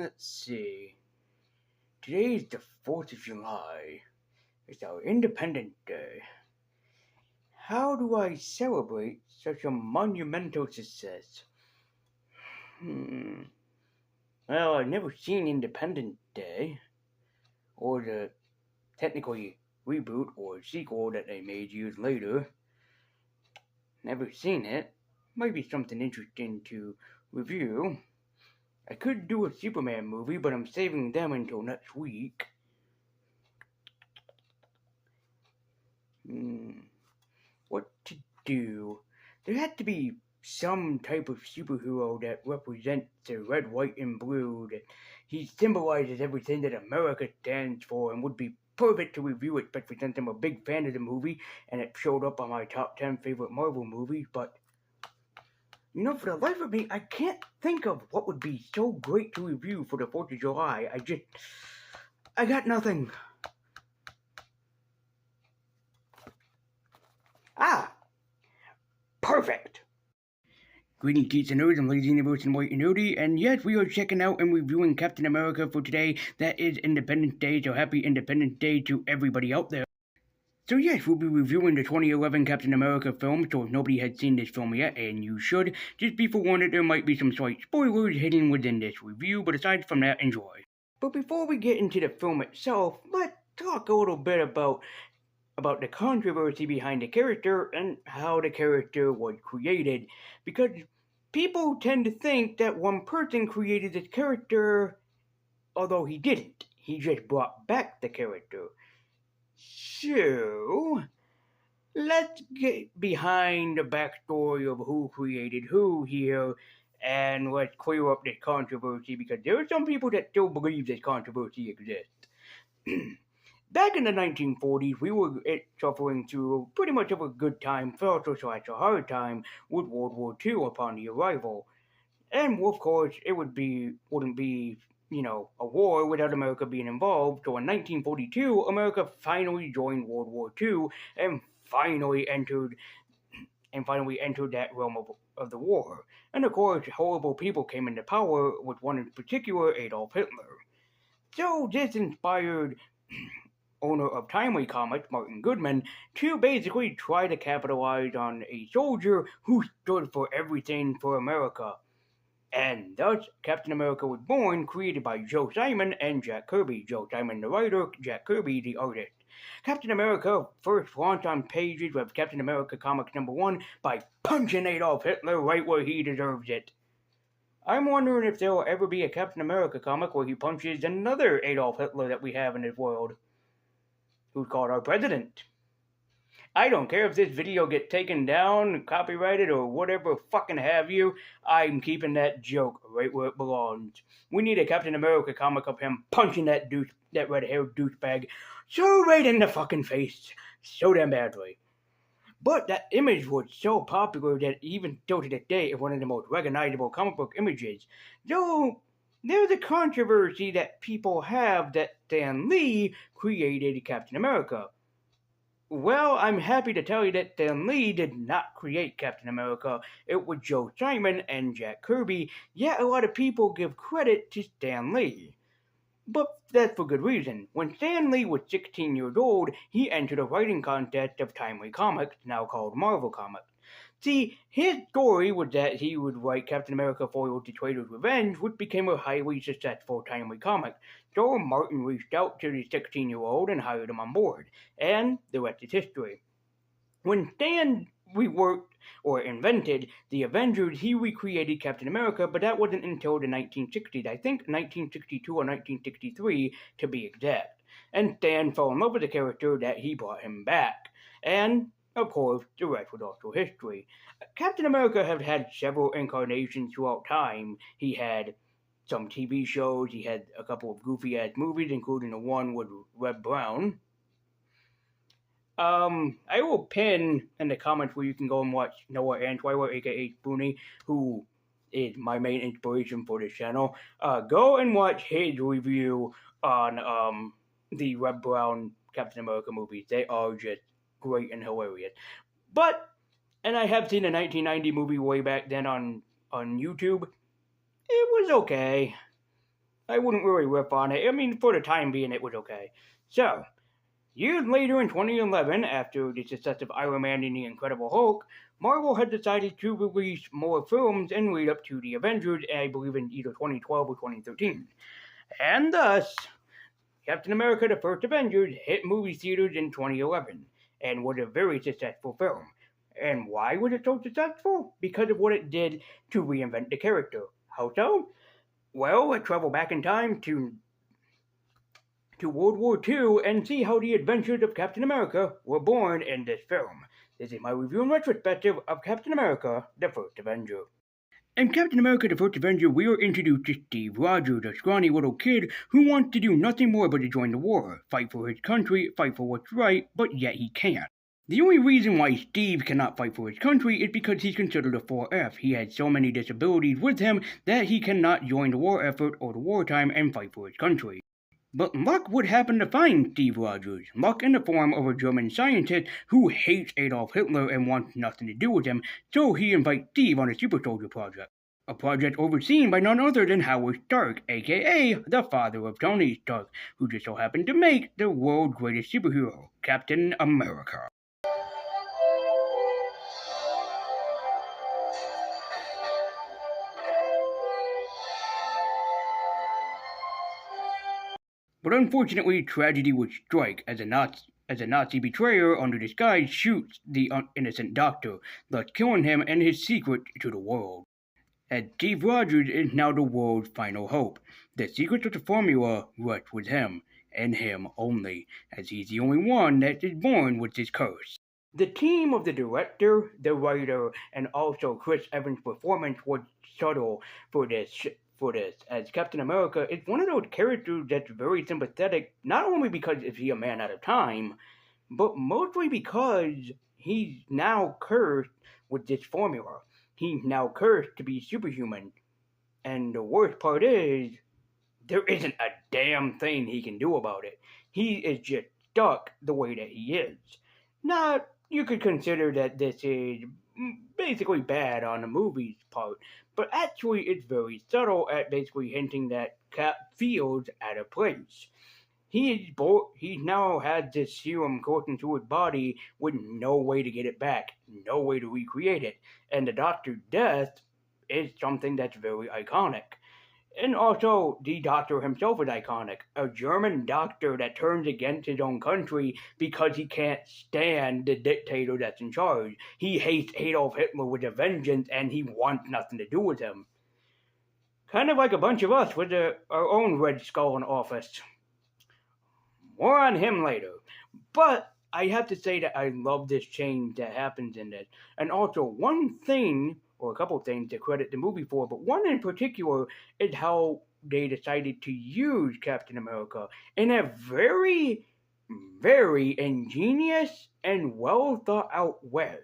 let's see. Today is the 4th of July. It's our Independence Day. How do I celebrate such a monumental success? Well, I've never seen Independence Day, or the technically reboot or sequel that they made years later. Never seen it. Might be something interesting to review. I could do a Superman movie, but I'm saving them until next week. What to do? There had to be some type of superhero that represents the red, white, and blue, that he symbolizes everything that America stands for and would be perfect to review, especially since I'm a big fan of the movie and it showed up on my top 10 favorite Marvel movies, but for the life of me, I can't think of what would be so great to review for the 4th of July. I got nothing. Perfect! Greetings, geeks and nerds. I'm Lazy Universe and White and Nerdy, and yes, we are checking out and reviewing Captain America for today. That is Independence Day, so happy Independence Day to everybody out there. So yes, we'll be reviewing the 2011 Captain America film, so if nobody has seen this film yet, and you should, just be forewarned that there might be some slight spoilers hidden within this review, but aside from that, enjoy. But before we get into the film itself, let's talk a little bit about the controversy behind the character and how the character was created, because people tend to think that one person created this character, although he didn't. He just brought back the character. So, let's get behind the backstory of who created who here, and let's clear up this controversy, because there are some people that still believe this controversy exists. Back in the 1940s, we were suffering through pretty much of a good time, also a hard time, with World War II upon the arrival. And of course, it wouldn't be a war without America being involved. So in 1942, America finally joined World War II and finally entered that realm of the war. And of course, horrible people came into power, with one in particular, Adolf Hitler. So this inspired owner of Timely Comics, Martin Goodman, to basically try to capitalize on a soldier who stood for everything for America. And thus, Captain America was born, created by Joe Simon and Jack Kirby. Joe Simon, the writer, Jack Kirby, the artist. Captain America first launched on pages of Captain America Comics #1 by punching Adolf Hitler right where he deserves it. I'm wondering if there will ever be a Captain America comic where he punches another Adolf Hitler that we have in this world, who's called our president. I don't care if this video gets taken down, copyrighted, or whatever fucking have you. I'm keeping that joke right where it belongs. We need a Captain America comic of him punching that red-haired douchebag so right in the fucking face, so damn badly. But that image was so popular that even still to this day is one of the most recognizable comic book images. Though there's a controversy that people have that Stan Lee created Captain America. Well, I'm happy to tell you that Stan Lee did not create Captain America. It was Joe Simon and Jack Kirby, yet a lot of people give credit to Stan Lee. But that's for good reason. When Stan Lee was 16 years old, he entered a writing contest of Timely Comics, now called Marvel Comics. See, his story was that he would write Captain America Foiled to Traitor's Revenge, which became a highly successful Timely comic. So Martin reached out to the 16-year-old and hired him on board, and the rest is history. When Stan reworked or invented the Avengers, he recreated Captain America, but that wasn't until the 1960s. I think 1962 or 1963 to be exact. And Stan fell in love with the character that he brought him back. And of course, the rest was also history. Captain America has had several incarnations throughout time. He had some TV shows, he had a couple of goofy-ass movies, including the one with Red Brown. I will pin in the comments where you can go and watch Noah Antwiler, aka Spoonie, who is my main inspiration for this channel. Go and watch his review on the Red Brown Captain America movies. They are just great and hilarious. And I have seen a 1990 movie way back then on YouTube. It was okay. I wouldn't really riff on it. I mean, for the time being, it was okay. So, years later in 2011, after the success of Iron Man and the Incredible Hulk, Marvel had decided to release more films and lead up to the Avengers, I believe in either 2012 or 2013. And thus, Captain America The First Avenger hit movie theaters in 2011 and was a very successful film. And why was it so successful? Because of what it did to reinvent the character. How so? Well, let's travel back in time to World War II and see how the adventures of Captain America were born in this film. This is my review and retrospective of Captain America The First Avenger. In Captain America The First Avenger, we are introduced to Steve Rogers, a scrawny little kid who wants to do nothing more but to join the war, fight for his country, fight for what's right, but yet he can't. The only reason why Steve cannot fight for his country is because he's considered a 4F. He has so many disabilities with him that he cannot join the war effort or the wartime and fight for his country. But luck would happen to find Steve Rogers, luck in the form of a German scientist who hates Adolf Hitler and wants nothing to do with him, so he invites Steve on a super soldier project. A project overseen by none other than Howard Stark, aka the father of Tony Stark, who just so happened to make the world's greatest superhero, Captain America. But unfortunately, tragedy would strike as a Nazi betrayer under disguise shoots the innocent doctor, thus killing him and his secret to the world. As Steve Rogers is now the world's final hope. The secret of the formula rests with him, and him only, as he's the only one that is born with this curse. The team of the director, the writer, and also Chris Evans' performance was subtle for this, as Captain America is one of those characters that's very sympathetic, not only because is he a man out of time, but mostly because he's now cursed with this formula. He's now cursed to be superhuman, and the worst part is, there isn't a damn thing he can do about it. He is just stuck the way that he is. Now, you could consider that this is basically bad on the movie's part, but actually it's very subtle at basically hinting that Cap feels out of place. He now had this serum coursing through his body with no way to get it back, no way to recreate it, and the Doctor's death is something that's very iconic. And also, the Doctor himself is iconic. A German doctor that turns against his own country because he can't stand the dictator that's in charge. He hates Adolf Hitler with a vengeance and he wants nothing to do with him. Kind of like a bunch of us with our own Red Skull in office. More on him later. But I have to say that I love this change that happens in this. And also, one thing, or a couple things to credit the movie for, but one in particular is how they decided to use Captain America in a very, very ingenious and well thought out way.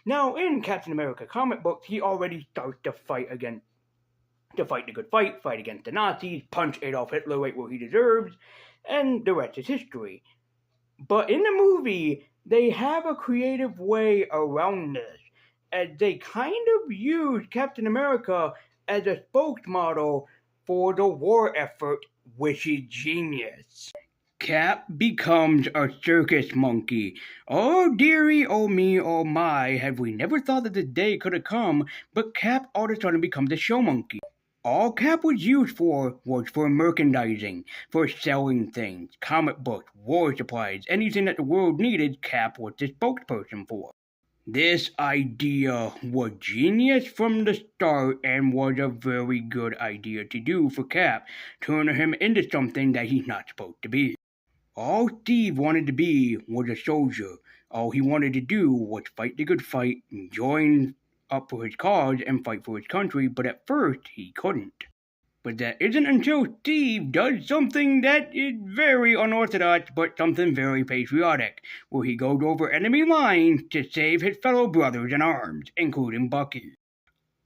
Now, in Captain America comic books, he already starts to fight the good fight against the Nazis, punch Adolf Hitler right where he deserves, and the rest is history. But in the movie, they have a creative way around this, as they kind of use Captain America as a spokesmodel for the war effort, which is genius. Cap becomes a circus monkey. Oh dearie, oh me, oh my, have we never thought that this day could have come, but Cap all of a sudden becomes a show monkey. All Cap was used for was for merchandising, for selling things, comic books, war supplies, anything that the world needed, Cap was the spokesperson for. This idea was genius from the start and was a very good idea to do for Cap, turning him into something that he's not supposed to be. All Steve wanted to be was a soldier. All he wanted to do was fight the good fight, join up for his cause and fight for his country, but at first he couldn't. But that isn't until Steve does something that is very unorthodox, but something very patriotic, where he goes over enemy lines to save his fellow brothers in arms, including Bucky.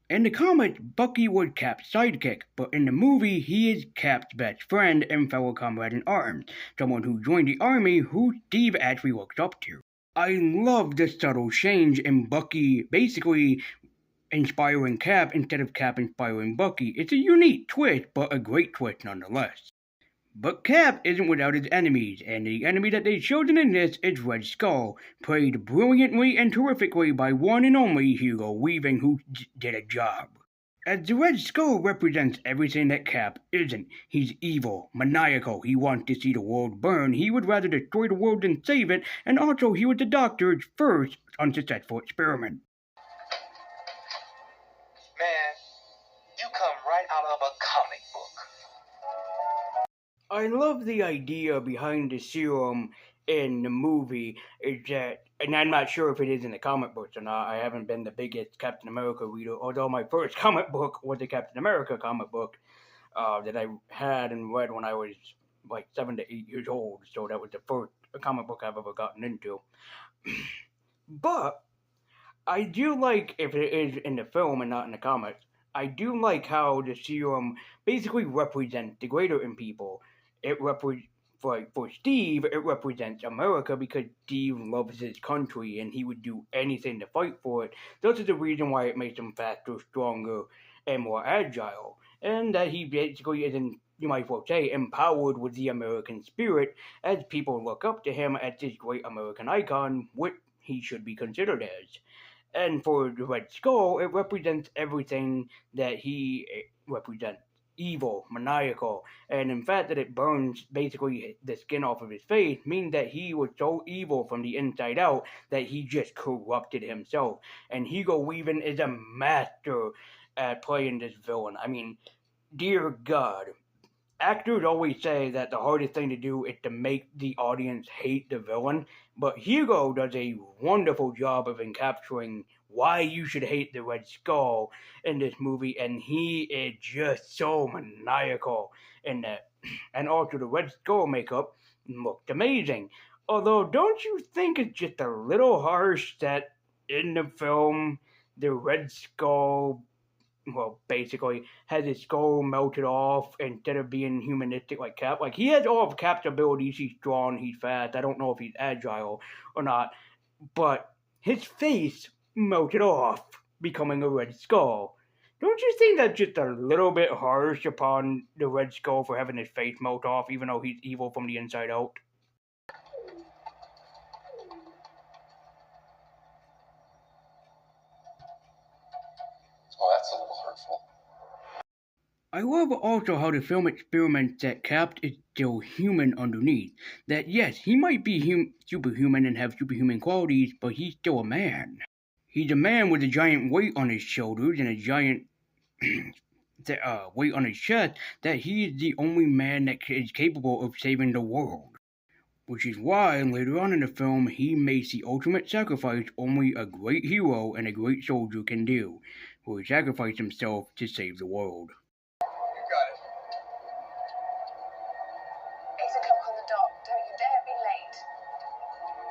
In the comics, Bucky was Cap's sidekick, but in the movie, he is Cap's best friend and fellow comrade in arms, someone who joined the army who Steve actually looks up to. I love the subtle change in Bucky basically inspiring Cap instead of Cap inspiring Bucky. It's a unique twist, but a great twist nonetheless. But Cap isn't without his enemies, and the enemy that they've chosen in this is Red Skull, played brilliantly and terrifically by one and only Hugo Weaving, who did a job. As the Red Skull represents everything that Cap isn't. He's evil, maniacal, he wants to see the world burn, he would rather destroy the world than save it, and also he was the Doctor's first unsuccessful experiment. Man, you come right out of a comic book. I love the idea behind the serum in the movie is that, and I'm not sure if it is in the comic books or not. I haven't been the biggest Captain America reader, although my first comic book was a Captain America comic book that I had and read when I was like 7 to 8 years old. So that was the first comic book I've ever gotten into. But I do like, if it is in the film and not in the comics, I do like how the serum basically represents the greater in people. It represents, for Steve, it represents America because Steve loves his country and he would do anything to fight for it. This is the reason why it makes him faster, stronger, and more agile. And that he basically isn't, you might as well say, empowered with the American spirit as people look up to him as this great American icon, which he should be considered as. And for the Red Skull, it represents everything that he represents: evil, maniacal, and in fact that it burns basically the skin off of his face means that he was so evil from the inside out that he just corrupted himself. And Hugo Weaving is a master at playing this villain. I mean, dear God, actors always say that the hardest thing to do is to make the audience hate the villain, but Hugo does a wonderful job of encapsulating why you should hate the Red Skull in this movie, and he is just so maniacal in that. And also, the Red Skull makeup looked amazing. Although, don't you think it's just a little harsh that in the film the Red Skull, well, basically has his skull melted off instead of being humanistic like Cap? Like, he has all of Cap's abilities. He's strong, he's fast. I don't know if he's agile or not, but his face melted off, becoming a Red Skull. Don't you think that's just a little bit harsh upon the Red Skull for having his face melt off, even though he's evil from the inside out? Oh, that's a little hurtful. I love also how the film experiments that Cap is still human underneath. That yes, he might be superhuman and have superhuman qualities, but he's still a man. He's a man with a giant weight on his shoulders and a giant weight on his chest, that he is the only man that is capable of saving the world. Which is why later on in the film he makes the ultimate sacrifice only a great hero and a great soldier can do, where he sacrificed himself to save the world. You got it. 8 o'clock on the dot. Don't you dare be late.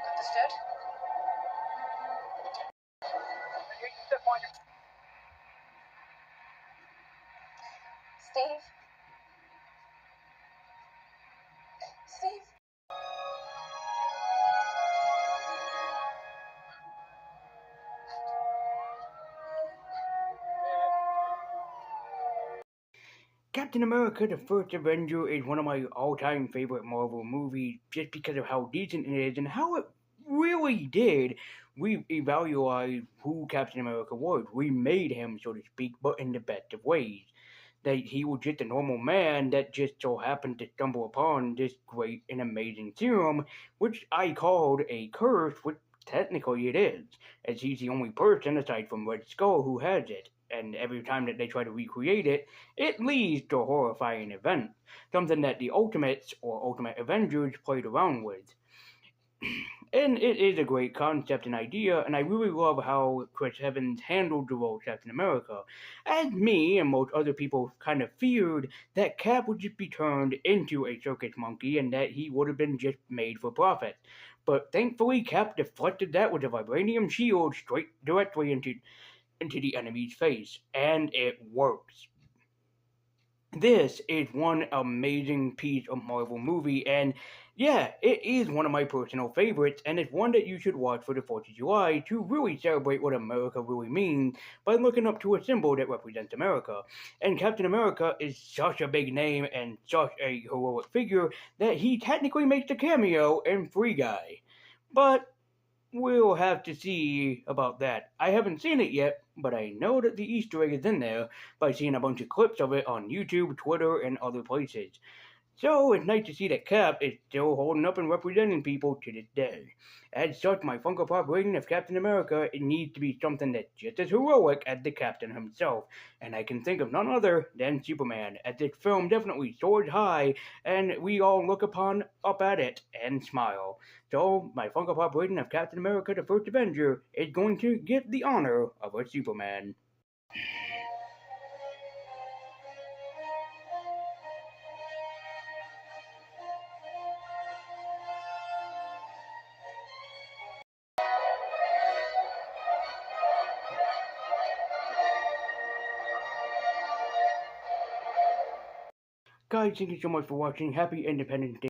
Understood? Steve? Steve? Captain America The First Avenger is one of my all time favorite Marvel movies just because of how decent it is and how it really did re-evaluate who Captain America was. We made him, so to speak, but in the best of ways. That he was just a normal man that just so happened to stumble upon this great and amazing serum, which I called a curse, which technically it is, as he's the only person aside from Red Skull who has it. And every time that they try to recreate it, it leads to a horrifying event, something that the Ultimates or Ultimate Avengers played around with. And it is a great concept and idea, and I really love how Chris Evans handled the role of Captain America. As me and most other people kind of feared that Cap would just be turned into a circus monkey and that he would have been just made for profit. But thankfully, Cap deflected that with a vibranium shield straight directly into the enemy's face, and it works. this is one amazing piece of Marvel movie, and yeah, it is one of my personal favorites, and it's one that you should watch for the 4th of July to really celebrate what America really means by looking up to a symbol that represents America. And Captain America is such a big name and such a heroic figure that he technically makes a cameo in Free Guy. But we'll have to see about that. I haven't seen it yet, but I know that the Easter egg is in there by seeing a bunch of clips of it on YouTube, Twitter, and other places. So it's nice to see that Cap is still holding up and representing people to this day. As such, my Funko Pop rating of Captain America, it needs to be something that's just as heroic as the Captain himself, and I can think of none other than Superman, as this film definitely soars high, and we all look up at it and smile. So my Funko Pop rating of Captain America: The First Avenger is going to get the honor of a Superman. Guys, thank you so much for watching. Happy Independence Day.